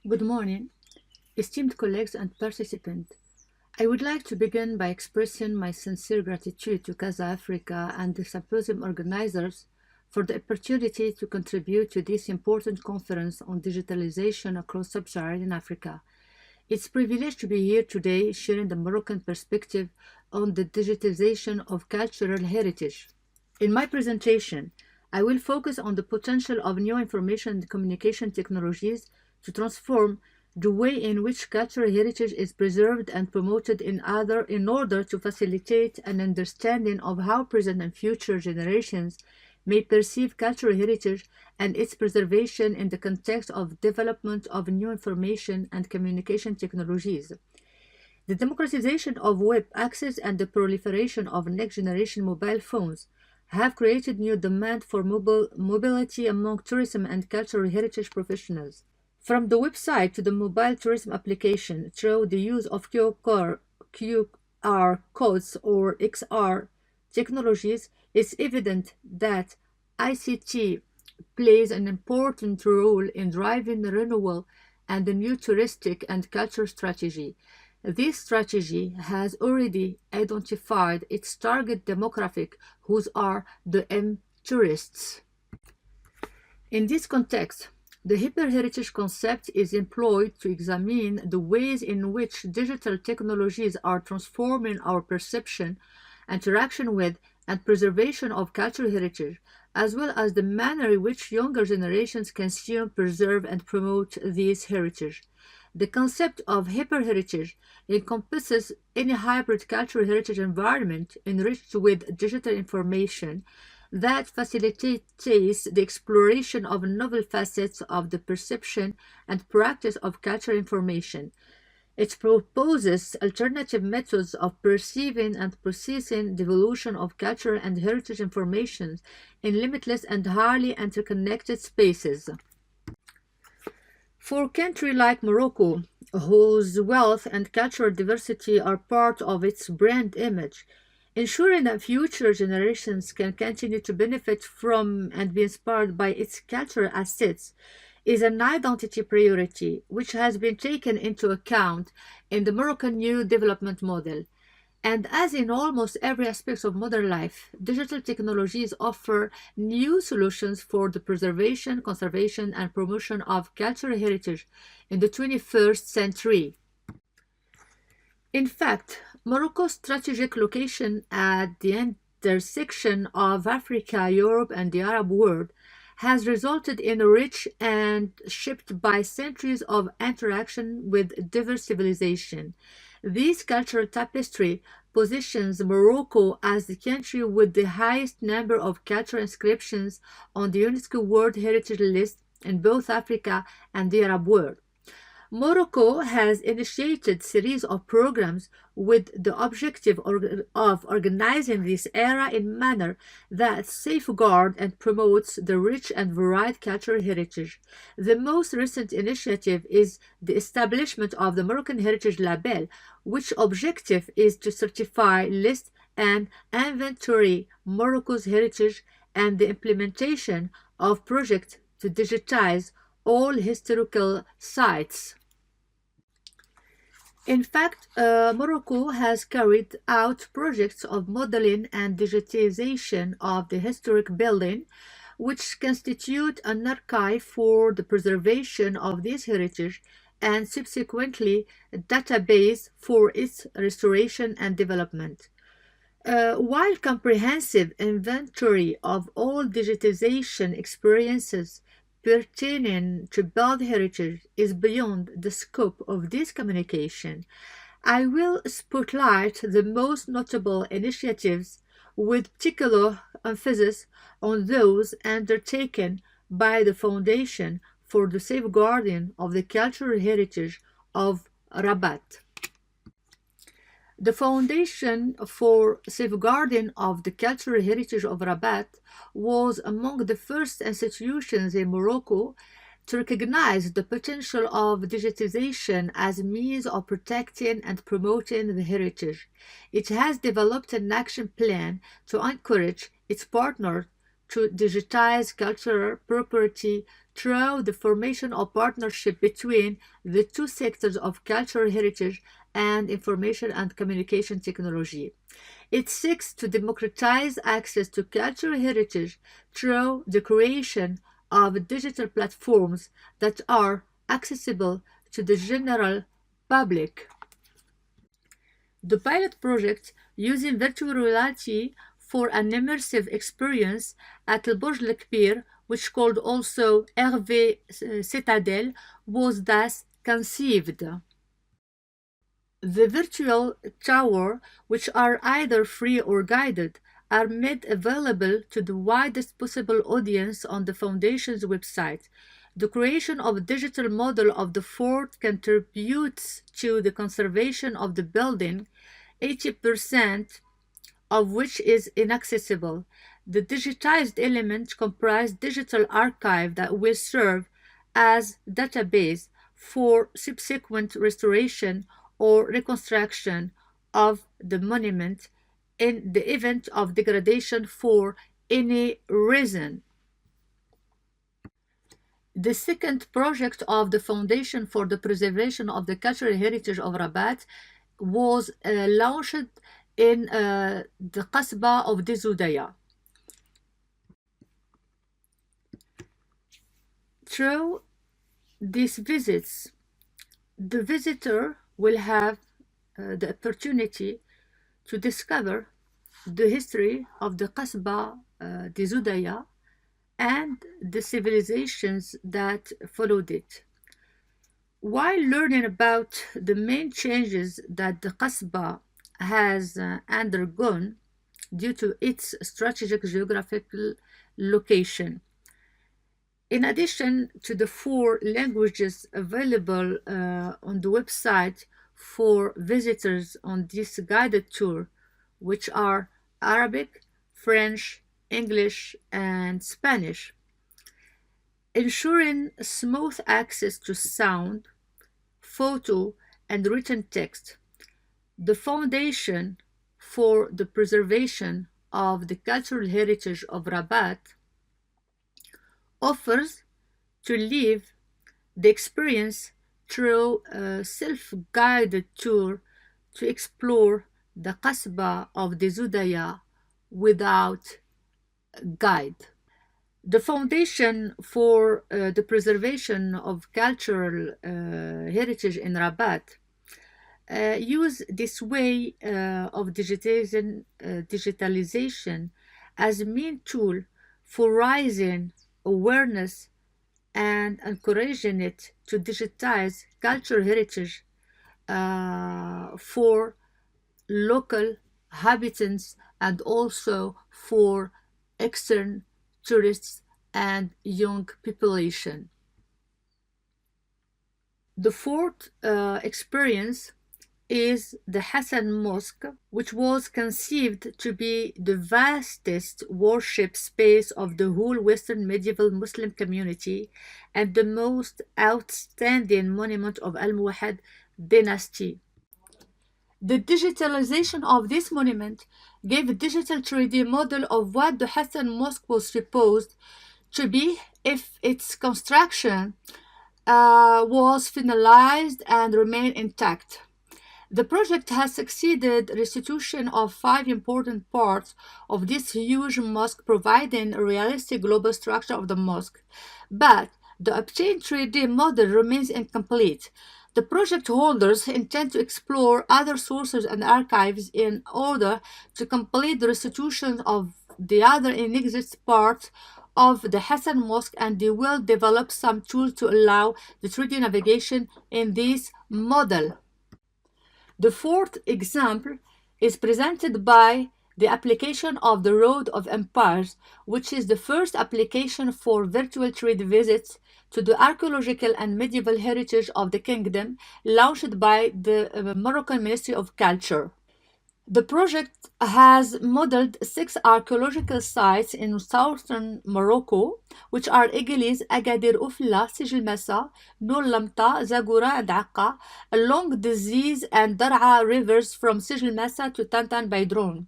Good morning, esteemed colleagues and participants. I would like to begin by expressing my sincere gratitude to Casa, Africa and the Symposium organizers for the opportunity to contribute to this important conference on digitalization across sub-Saharan Africa. It's a privilege to be here today sharing the Moroccan perspective on the digitization of cultural heritage. In my presentation, I will focus on the potential of new information and communication technologies to transform the way in which cultural heritage is preserved and promoted in order to facilitate an understanding of how present and future generations may perceive cultural heritage and its preservation in the context of development of new information and communication technologies. The democratization of web access and the proliferation of next-generation mobile phones have created new demand for mobility among tourism and cultural heritage professionals. From the website to the mobile tourism application through the use of QR codes or XR technologies, it's evident that ICT plays an important role in driving the renewal and the new touristic and cultural strategy. This strategy has already identified its target demographic, who are the tourists. In this context, the hyper-heritage concept is employed to examine the ways in which digital technologies are transforming our perception, interaction with, and preservation of cultural heritage, as well as the manner in which younger generations consume, preserve, and promote this heritage. The concept of hyper-heritage encompasses any hybrid cultural heritage environment enriched with digital information that facilitates the exploration of novel facets of the perception and practice of cultural information. It proposes alternative methods of perceiving and processing the evolution of cultural and heritage information in limitless and highly interconnected spaces. For a country like Morocco, whose wealth and cultural diversity are part of its brand image, ensuring that future generations can continue to benefit from and be inspired by its cultural assets is an identity priority which has been taken into account in the Moroccan New Development Model. And as in almost every aspect of modern life, digital technologies offer new solutions for the preservation, conservation, and promotion of cultural heritage in the 21st century. In fact, Morocco's strategic location at the intersection of Africa, Europe, and the Arab world has resulted in a rich and shaped by centuries of interaction with diverse civilization. This cultural tapestry positions Morocco as the country with the highest number of cultural inscriptions on the UNESCO World Heritage List in both Africa and the Arab world. Morocco has initiated a series of programs with the objective of organizing this era in a manner that safeguards and promotes the rich and varied cultural heritage. The most recent initiative is the establishment of the Moroccan Heritage Label, which objective is to certify, list, and inventory Morocco's heritage and the implementation of projects to digitize all historical sites. In fact, Morocco has carried out projects of modeling and digitization of the historic building, which constitute an archive for the preservation of this heritage and subsequently a database for its restoration and development. While comprehensive inventory of all digitization experiences pertaining to build heritage is beyond the scope of this communication, I will spotlight the most notable initiatives with particular emphasis on those undertaken by the Foundation for the Safeguarding of the Cultural Heritage of Rabat. The Foundation for Safeguarding of the Cultural Heritage of Rabat was among the first institutions in Morocco to recognize the potential of digitization as a means of protecting and promoting the heritage. It has developed an action plan to encourage its partners to digitize cultural property through the formation of partnership between the two sectors of cultural heritage and information and communication technology. It seeks to democratize access to cultural heritage through the creation of digital platforms that are accessible to the general public. The pilot project using virtual reality for an immersive experience at El Burj Al Kbir, which called also Hervé Citadel, was thus conceived. The virtual tower, which are either free or guided, are made available to the widest possible audience on the Foundation's website. The creation of a digital model of the fort contributes to the conservation of the building, 80% of which is inaccessible. The digitized elements comprise digital archive that will serve as database for subsequent restoration or reconstruction of the monument in the event of degradation for any reason. The second project of the Foundation for the Preservation of the Cultural Heritage of Rabat was launched in the Qasba of Dizudaya. Through these visits, the visitor will have the opportunity to discover the history of the Qasba Dizudaya and the civilizations that followed it. While learning about the main changes that the Qasba has undergone due to its strategic geographical location. In addition to the 4 languages available on the website for visitors on this guided tour, which are Arabic, French, English, and Spanish, ensuring smooth access to sound, photo, and written text. The Foundation for the Preservation of the Cultural Heritage of Rabat offers to live the experience through a self-guided tour to explore the Qasba of Dizudaya without a guide. The Foundation for the Preservation of Cultural Heritage in Rabat use this way of digitalization as a main tool for raising awareness and encouraging it to digitize cultural heritage for local inhabitants and also for external tourists and young population. The fourth experience is the Hassan Mosque, which was conceived to be the vastest worship space of the whole Western medieval Muslim community and the most outstanding monument of Almohad dynasty. The digitalization of this monument gave a digital 3D model of what the Hassan Mosque was supposed to be if its construction was finalized and remained intact. The project has succeeded restitution of 5 important parts of this huge mosque, providing a realistic global structure of the mosque. But the obtained 3D model remains incomplete. The project holders intend to explore other sources and archives in order to complete the restitution of the other inexistent parts of the Hassan Mosque, and they will develop some tools to allow the 3D navigation in this model. The fourth example is presented by the application of the Road of Empires, which is the first application for virtual 3D visits to the archaeological and medieval heritage of the kingdom, launched by the Moroccan Ministry of Culture. The project has modeled 6 archaeological sites in southern Morocco, which are Église, Agadir, Oufla, Sijil Massa, Nour Lamta, Zagora, and Aqqa, along the Ziz and Dar'a rivers from Sijil Massa to Tantan Baydroun.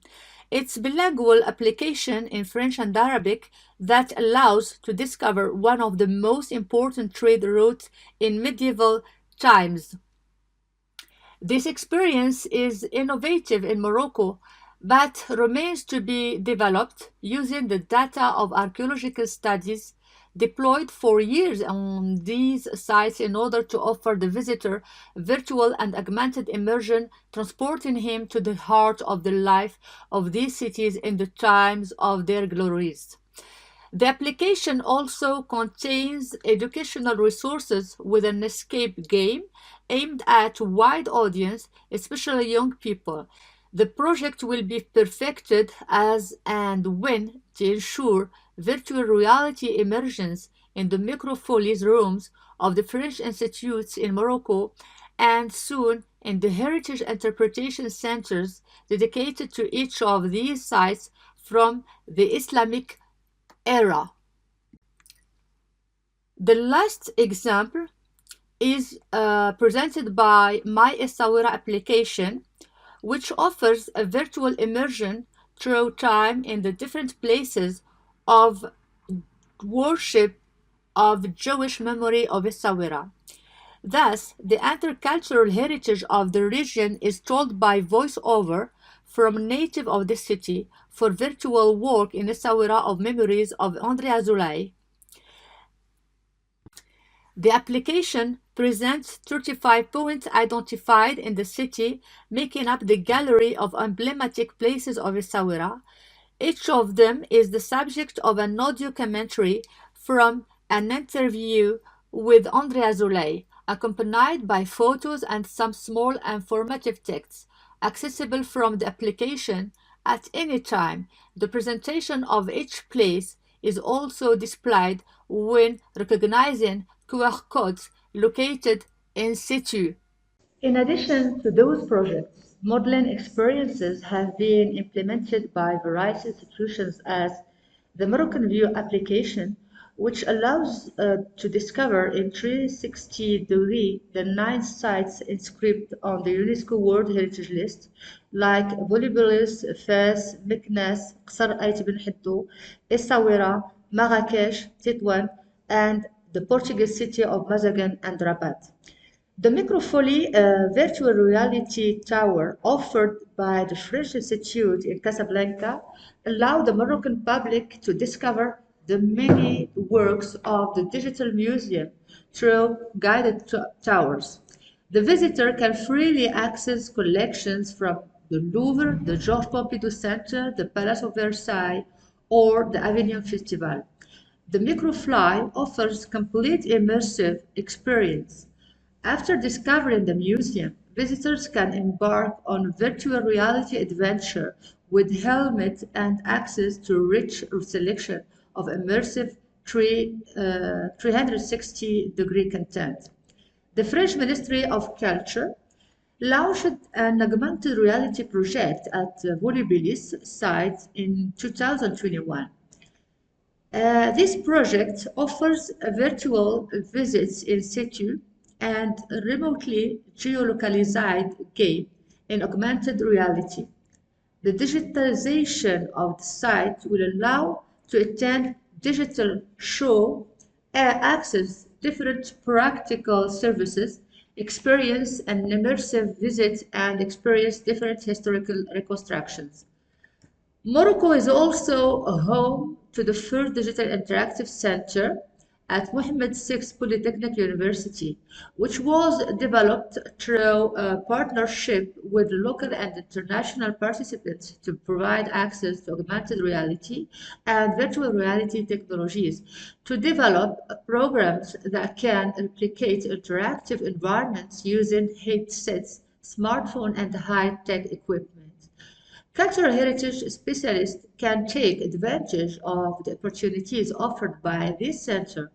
It's bilingual application in French and Arabic that allows to discover one of the most important trade routes in medieval times. This experience is innovative in Morocco, but remains to be developed using the data of archaeological studies deployed for years on these sites in order to offer the visitor virtual and augmented immersion, transporting him to the heart of the life of these cities in the times of their glories. The application also contains educational resources with an escape game aimed at a wide audience, especially young people. The project will be perfected as and when to ensure virtual reality immersions in the microfolis rooms of the French institutes in Morocco and soon in the heritage interpretation centers dedicated to each of these sites from the Islamic era. The last example is presented by My Essaouira application, which offers a virtual immersion through time in the different places of worship of Jewish memory of Essaouira. Thus, the intercultural heritage of the region is told by voiceover from native of the city for virtual work in Essaouira of memories of André Azoulay. The application presents 35 points identified in the city, making up the gallery of emblematic places of Essaouira. Each of them is the subject of an audio commentary from an interview with André Azoulay, accompanied by photos and some small informative texts, accessible from the application at any time. The presentation of each place is also displayed when recognizing QR codes located in situ. In addition to those projects, modeling experiences have been implemented by various institutions as the Moroccan View application, which allows to discover in 360-degree the 9 sites inscribed on the UNESCO World Heritage List, like Volubilis, Fès, Meknes, Qasr Ait Ben Hiddo, Essaouira, Marrakech, Tétouan, and the Portuguese city of Mazagan and Rabat. The Microfolie virtual reality tower offered by the French Institute in Casablanca allowed the Moroccan public to discover the many works of the digital museum through guided tours. The visitor can freely access collections from the Louvre, the Georges Pompidou Center, the Palace of Versailles, or the Avignon Festival. The Microfly offers complete immersive experience. After discovering the museum, visitors can embark on virtual reality adventure with helmet and access to a rich selection of immersive 360-degree content. The French Ministry of Culture launched an augmented reality project at Volubilis site in 2021. This project offers virtual visits in situ and a remotely geolocalized game in augmented reality. The digitalization of the site will allow to attend digital show, access different practical services, experience an immersive visit, and experience different historical reconstructions. Morocco is also a home to the first digital interactive center at Mohammed VI Polytechnic University, which was developed through a partnership with local and international participants to provide access to augmented reality and virtual reality technologies to develop programs that can replicate interactive environments using headsets, smartphone, and high-tech equipment. Cultural heritage specialists can take advantage of the opportunities offered by this center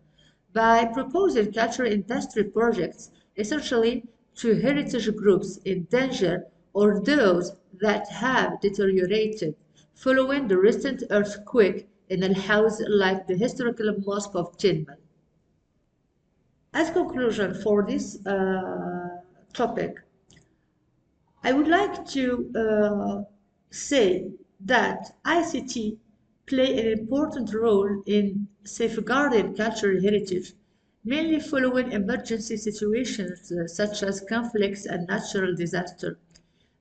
by proposing cultural industry projects essentially to heritage groups in danger or those that have deteriorated following the recent earthquake in Al Haus, like the historical mosque of Tinmal. As conclusion for this topic, I would like to say that ICT play an important role in safeguarding cultural heritage, mainly following emergency situations such as conflicts and natural disasters.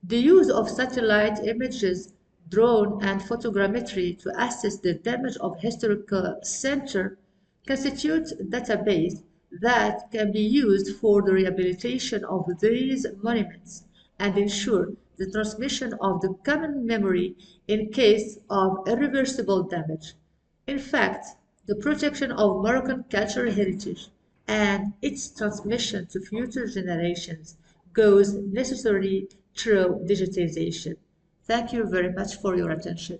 The use of satellite images, drone, and photogrammetry to assess the damage of historical center constitutes a database that can be used for the rehabilitation of these monuments and ensure the transmission of the common memory in case of irreversible damage. In fact, the protection of Moroccan cultural heritage and its transmission to future generations goes necessarily through digitization. Thank you very much for your attention.